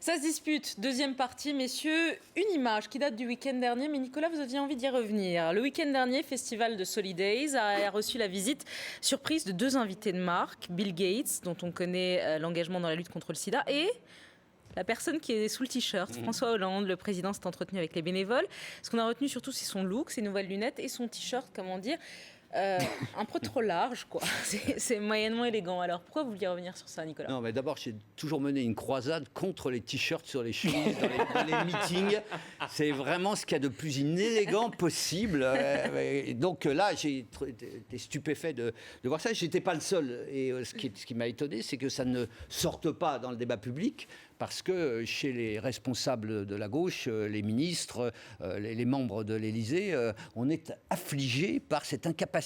Ça se dispute, deuxième partie, messieurs. Une image qui date du week-end dernier, mais Nicolas, vous aviez envie d'y revenir. Le week-end dernier, Festival de Solidays a reçu la visite surprise de deux invités de marque, Bill Gates, dont on connaît l'engagement dans la lutte contre le sida, et la personne qui est sous le t-shirt, François Hollande. Le président s'est entretenu avec les bénévoles. Ce qu'on a retenu surtout, c'est son look, ses nouvelles lunettes et son t-shirt, comment dire, un peu trop large, quoi. C'est moyennement élégant. Alors pourquoi vous vouliez revenir sur ça, Nicolas? Non, mais d'abord, j'ai toujours mené une croisade contre les t-shirts sur les chemises dans les meetings. C'est vraiment ce qu'il y a de plus inélégant possible. Et donc là, j'ai été stupéfait de voir ça. Je n'étais pas le seul. Et ce qui m'a étonné, c'est que ça ne sorte pas dans le débat public. Parce que chez les responsables de la gauche, les ministres, les membres de l'Élysée, on est affligé par cette incapacité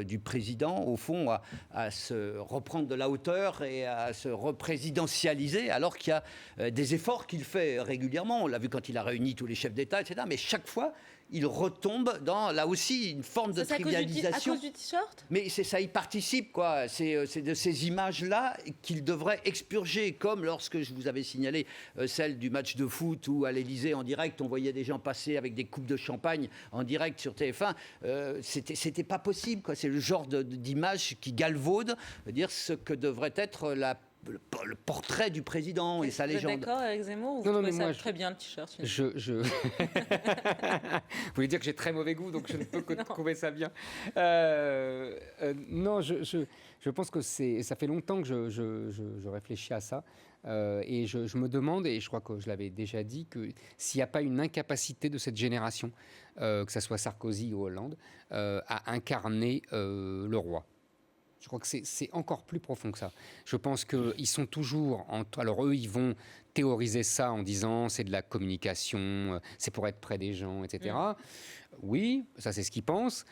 du président, au fond, à se reprendre de la hauteur et à se représidentialiser, alors qu'il y a des efforts qu'il fait régulièrement. On l'a vu quand il a réuni tous les chefs d'État, etc. Mais chaque fois, il retombe dans, là aussi, une forme de trivialisation. À cause du t-shirt ? Mais ça y participe, quoi. C'est de ces images-là qu'il devrait expurger, comme lorsque je vous avais signalé celle du match de foot où à l'Élysée, en direct, on voyait des gens passer avec des coupes de champagne en direct sur TF1. C'était pas possible, quoi. C'est le genre d'image qui galvaude, dire ce que devrait être le portrait du président et sa légende. Vous êtes d'accord avec Zemmour ou vous trouvez ça très bien, le t-shirt? Vous voulez dire que j'ai très mauvais goût, donc je ne peux que trouver ça bien. Non, je pense que ça fait longtemps que je réfléchis à ça. Et je me demande, et je crois que je l'avais déjà dit, que s'il n'y a pas une incapacité de cette génération, que ce soit Sarkozy ou Hollande, à incarner le roi. Je crois que c'est encore plus profond que ça. Je pense qu'ils sont toujours... Alors eux, ils vont théoriser ça en disant c'est de la communication, c'est pour être près des gens, etc. Oui, ça c'est ce qu'ils pensent.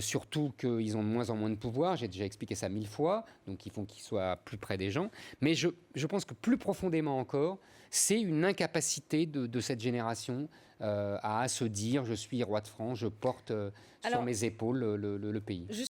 Surtout qu'ils ont de moins en moins de pouvoir. J'ai déjà expliqué ça 1000 fois. Donc il faut qu'ils soient plus près des gens. Mais je pense que plus profondément encore, c'est une incapacité de cette génération à se dire je suis roi de France, je porte sur mes épaules le pays.